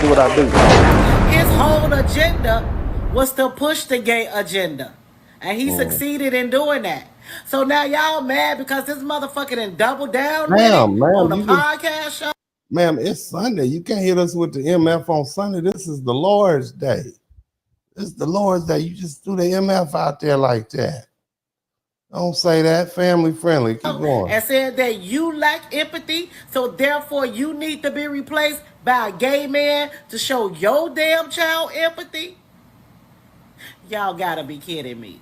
do what I do. His whole agenda was to push the gay agenda. And he Mm. succeeded in doing that. So now y'all mad because this motherfucker done doubled down with it Ma'am, on a you just, podcast show? ma'am, it's Sunday. You can't hit us with the MF on Sunday. This is the Lord's Day. This is the Lord's Day. You just threw the MF out there like that. Don't say that. Family friendly. Keep going. And said that you lack empathy, so therefore you need to be replaced by a gay man to show your damn child empathy? Y'all gotta be kidding me.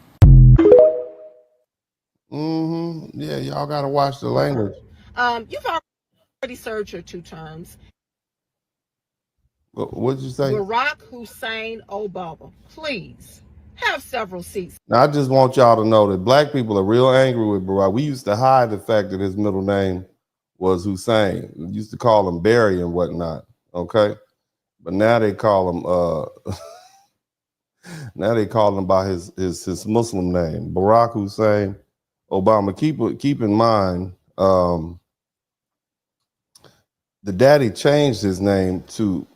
Yeah, y'all gotta watch the language. You've already served your 2 terms. What'd you say? Barack Hussein Obama, please have several seats. Now, I just want y'all to know that black people are real angry with Barack. We used to hide the fact that his middle name was Hussein. We used to call him Barry and whatnot. Okay, but now they call him. Now they call him by his Muslim name, Barack Hussein Obama. Keep in mind, the daddy changed his name to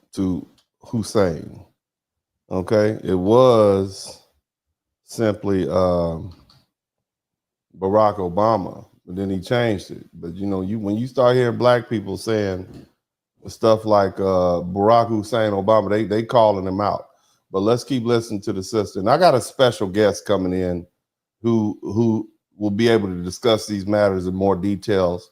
Hussein. Okay, it was simply Barack Obama, but then he changed it. But you know, when you start hearing black people saying stuff like Barack Hussein Obama, they calling him out. But let's keep listening to the sister. And I got a special guest coming in who will be able to discuss these matters in more details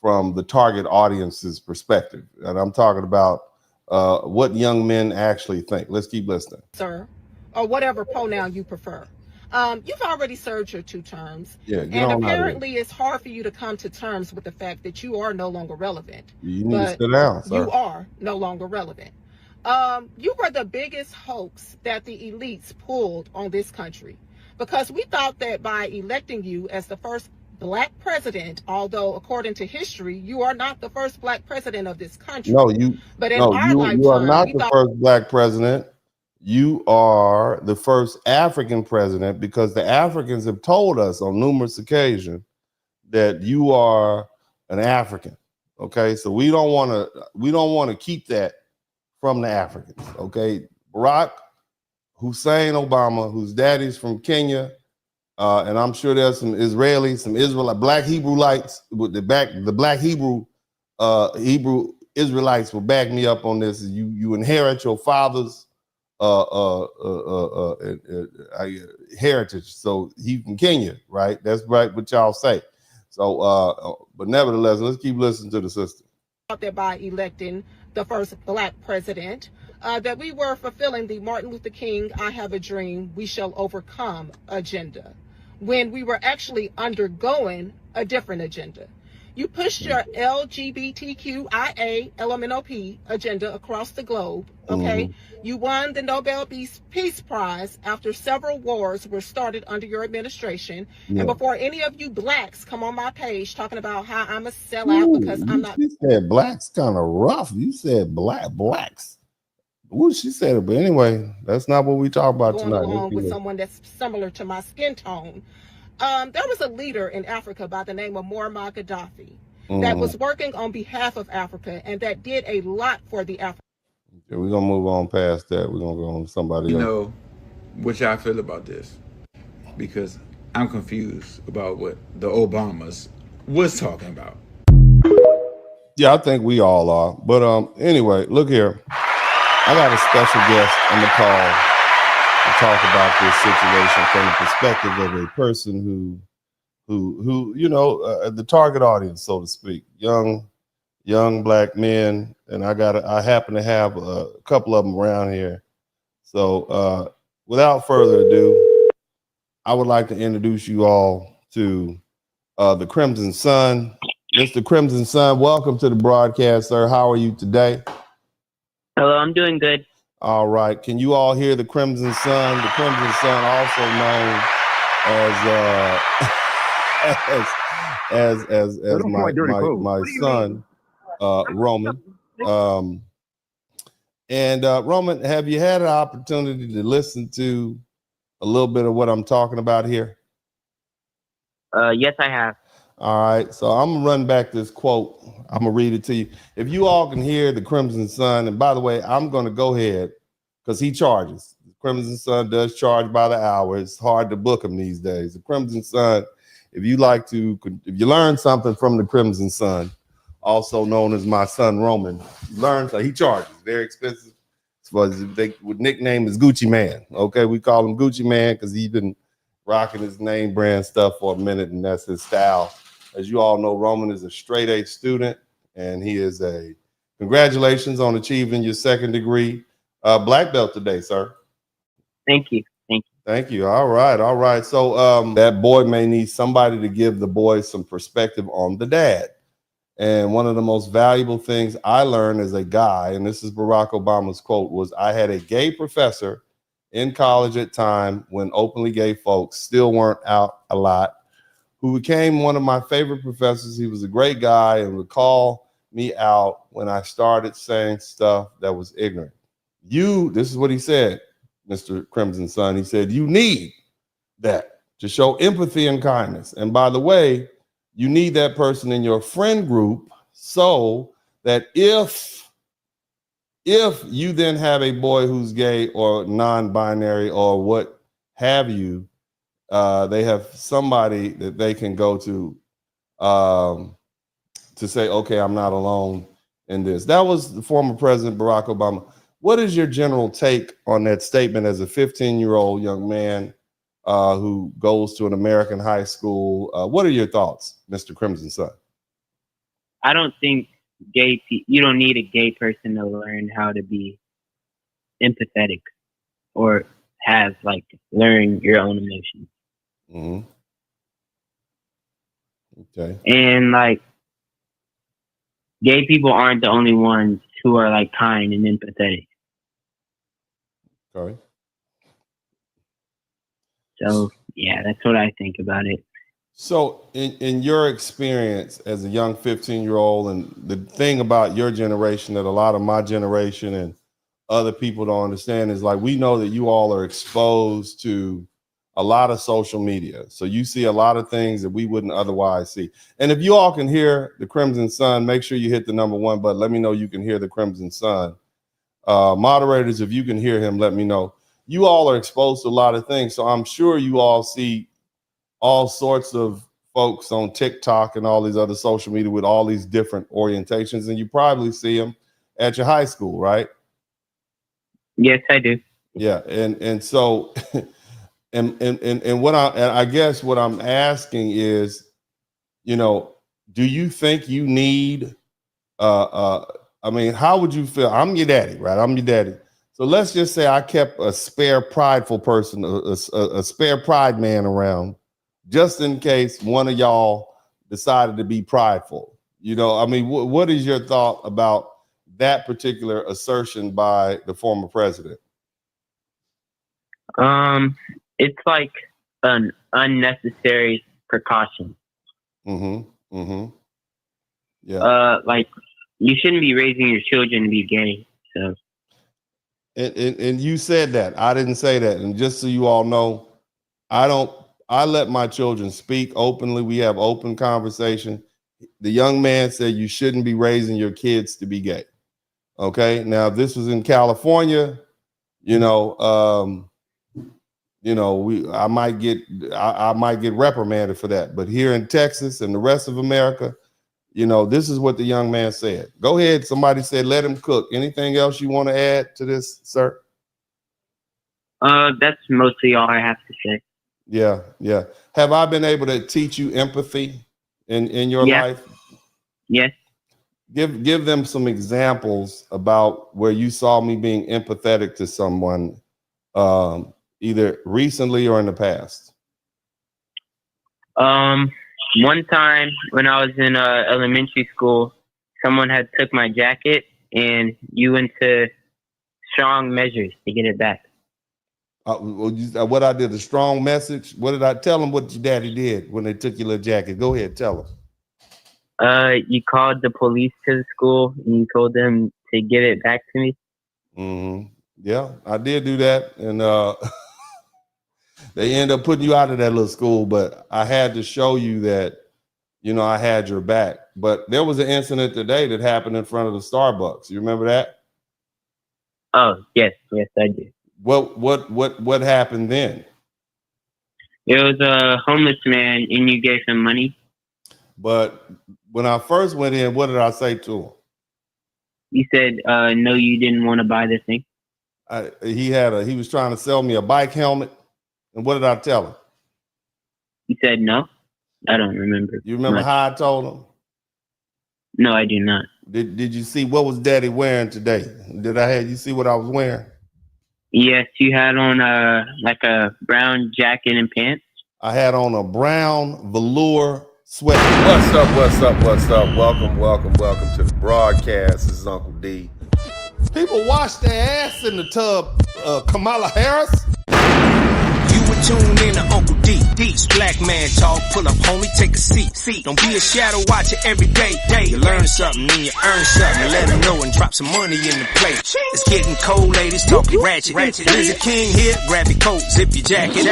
from the target audience's perspective. And I'm talking about what young men actually think. Let's keep listening. Sir, or whatever pronoun you prefer. You've already served your 2 terms. Yeah, and apparently it's hard for you to come to terms with the fact that you are no longer relevant. You need to sit down, sir. You are no longer relevant. You were the biggest hoax that the elites pulled on this country, because we thought that by electing you as the first black president, although according to history, you are not the first black president of this country. No, you are not the first black president. You are the first African president, because the Africans have told us on numerous occasions that you are an African. Okay, so we don't want to keep that from the Africans. Okay, Barack Hussein Obama, whose daddy's from Kenya, and I'm sure there's some Israelis, some Israelite, black Hebrewites with the black Hebrew Israelites will back me up on this. You inherit your father's heritage. So he's from Kenya, right? That's right what y'all say. So, but nevertheless, let's keep listening to the sister. That by electing the first black president, that we were fulfilling the Martin Luther King, I have a dream, we shall overcome agenda, when we were actually undergoing a different agenda. You pushed your LGBTQIA LMNOP agenda across the globe, okay? You won the Nobel Peace Prize after several wars were started under your administration. And before any of you blacks come on my page talking about how I'm a sellout because I'm not. You said blacks kind of rough. You said blacks. Ooh, she said it, but anyway, that's not what we talk about going tonight. Along with someone that's similar to my skin tone. There was a leader in Africa by the name of Muammar Gaddafi that was working on behalf of Africa and that did a lot for the Africa. Okay, we're gonna move on past that. We're gonna go on to somebody else. You know what y'all feel about this, because I'm confused about what the Obamas was talking about. Yeah, I think we all are. But anyway, look here. I got a special guest on the call to talk about this situation from the perspective of a person who you know, the target audience, so to speak, young black men, and I happen to have a couple of them around here. So without further ado, I would like to introduce you all to the Crimson Sun. Mr. Crimson Sun, welcome to the broadcast, sir. How are you today? Hello, I'm doing good. All right. Can you all hear the Crimson Sun? The Crimson Sun, also known as my son, Roman. Roman, have you had an opportunity to listen to a little bit of what I'm talking about here? Yes, I have. All right. So I'm gonna run back this quote. I'm gonna read it to you. If you all can hear the Crimson Sun, and by the way, I'm gonna go ahead because he charges. The Crimson Sun does charge by the hour. It's hard to book him these days. The Crimson Sun, if you learn something from the Crimson Sun, also known as my son Roman, he charges. Very expensive. They would nickname is Gucci Man. Okay, we call him Gucci Man because he's been rocking his name brand stuff for a minute, and that's his style. As you all know, Roman is a straight A student, and he is congratulations on achieving your second degree black belt today, sir. Thank you. Thank you. Thank you. All right. So that boy may need somebody to give the boy some perspective on the dad. And one of the most valuable things I learned as a guy, and this is Barack Obama's quote, was I had a gay professor in college at time when openly gay folks still weren't out a lot, who became one of my favorite professors. He was a great guy and would call me out when I started saying stuff that was ignorant. This is what he said, Mr. Crimson Sun. He said, you need that to show empathy and kindness. And by the way, you need that person in your friend group so that if you then have a boy who's gay or non-binary or what have you, they have somebody that they can go to say, okay, I'm not alone in this. That was the former President Barack Obama. What is your general take on that statement as a 15-year-old young man who goes to an American high school? What are your thoughts, Mr. Crimson Sun? I don't think you don't need a gay person to learn how to be empathetic or learn your own emotions. Mm-hmm. Okay. And gay people aren't the only ones who are kind and empathetic. Okay. So yeah, that's what I think about it. So in your experience as a young 15-year-old, and the thing about your generation that a lot of my generation and other people don't understand is we know that you all are exposed to a lot of social media. So you see a lot of things that we wouldn't otherwise see. And if you all can hear the Crimson Sun, make sure you hit the number 1 button. Let me know you can hear the Crimson Sun. Moderators, if you can hear him, let me know. You all are exposed to a lot of things. So I'm sure you all see all sorts of folks on TikTok and all these other social media with all these different orientations. And you probably see them at your high school, right? Yes, I do. Yeah. And so, and I guess what I'm asking is, do you think you need, how would you feel? I'm your daddy, right? I'm your daddy. So let's just say I kept a spare prideful person, a spare pride man around, just in case one of y'all decided to be prideful. What is your thought about that particular assertion by the former president? It's like an unnecessary precaution. Mm-hmm. Mm-hmm. Yeah. You shouldn't be raising your children to be gay. So. And you said that. I didn't say that. And just so you all know, I let my children speak openly. We have open conversation. The young man said you shouldn't be raising your kids to be gay. Okay. Now, if this was in California, I might get reprimanded for that. But here in Texas and the rest of America, this is what the young man said. Go ahead. Somebody said, let him cook. Anything else you want to add to this, sir? That's mostly all I have to say. Yeah. Yeah. Have I been able to teach you empathy in your life? Yes. Give them some examples about where you saw me being empathetic to someone, either recently or in the past. One time when I was in elementary school, someone had took my jacket, and you went to strong measures to get it back. What I did, a strong message. What did I tell them? What your daddy did when they took your little jacket? Go ahead, tell them. You called the police to the school and you told them to give it back to me. Mm-hmm. Yeah, I did do that, and they end up putting you out of that little school. But I had to show you that, you know, I had your back. But there was an incident today that happened in front of the Starbucks. You remember that? Oh, yes, I do. What happened then? It was a homeless man, and you gave him money. But when I first went in, what did I say to him? You said, no, you didn't want to buy this thing. He was trying to sell me a bike helmet. And what did I tell him? You said no? I don't remember. You remember how I told him? No, I do not. Did you see what was Daddy wearing today? You see what I was wearing? Yes, you had on like a brown jacket and pants. I had on a brown velour sweat. What's up? Welcome to the broadcast. This is Uncle D. People wash their ass in the tub, Kamala Harris. You were tuned in to Uncle D. D's black man talk. Pull up, homie, take a seat. Don't be a shadow watcher every day. You learn something, then you earn something. Let them know and drop some money in the plate. It's getting cold, ladies, talking ratchet. Blizzard King here, grab your coat, zip your jacket.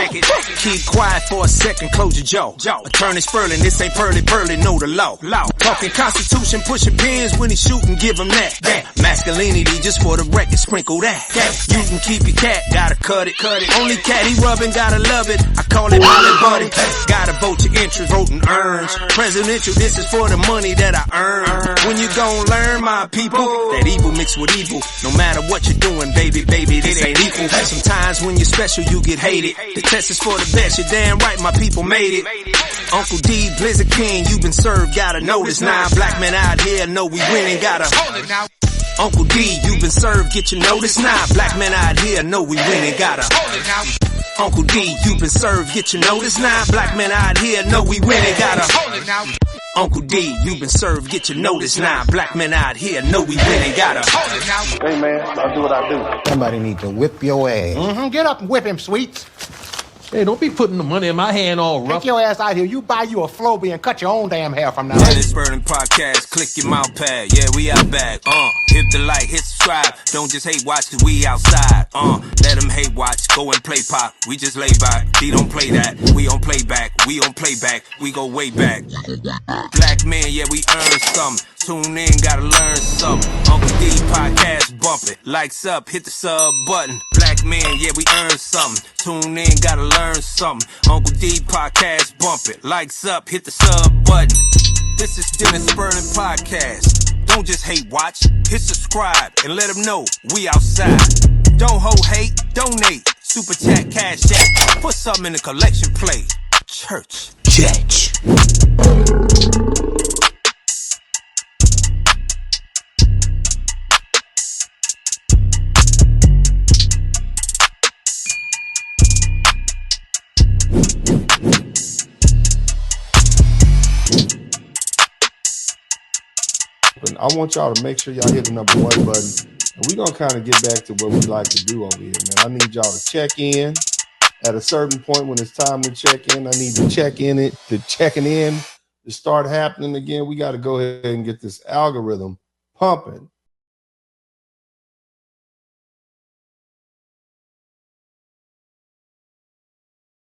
Keep quiet for a second, close your jaw. Attorney Spurling, this ain't pearly, know the law. Talking Constitution, pushing pins when he shooting, give him that. Masculinity, just for the record, sprinkle that. You can keep your cat, gotta cut it. Only cat he rubbing, gotta love it. I call it Molly Buddy. Gotta vote your interest, voting earns. Presidential, this is for the money that I earn. When you gon' learn, my people, that evil mixed with evil. No matter what you're doing, baby, this ain't equal. Sometimes when you're special, you get hated. The test is for the best, you're damn right, my people made it. Uncle D, Blizzard King, you been served, gotta know this now. Black men out here know we winning, gotta hold it now. Uncle D, you been served, get your notice now. Black men out here know we winning, gotta hold it now. Uncle D, you been served, get your notice now. Black men out here know we winning, gotta hold it now. Uncle D, you been served, get your notice now. Black men out here know we winning, gotta hold it now. Hey man, I'll do what I do. Somebody need to whip your ass. Get up and whip him, Sweets. Hey, don't be putting the money in my hand all rough. Take your ass out here. You buy you a Floby and cut your own damn hair from now on. This Spurling podcast, click your mouth pad. Yeah, we out back. Hit the like, hit subscribe. Don't just hate watch cause we outside. Let them hate watch, go and play pop. We just lay back. He don't play that. We don't play back. We don't play back. We go way back. Black men, yeah, we earn something. Tune in, gotta learn something. Uncle D podcast, bump it. Likes up, hit the sub button. Black men, yeah, we earn something. Tune in, gotta learn something. Uncle D podcast, bump it. Likes up, hit the sub button. This is Dennis Spurling podcast. Don't just hate watch, hit subscribe and let them know we outside. Don't hold hate, donate. Super chat, cash app. Put something in the collection plate. Church. I want y'all to make sure y'all hit the number 1 button. And we're going to kind of get back to what we like to do over here, man. I need y'all to check in at a certain point when it's time to check in. I need to checking in to start happening again. We got to go ahead and get this algorithm pumping.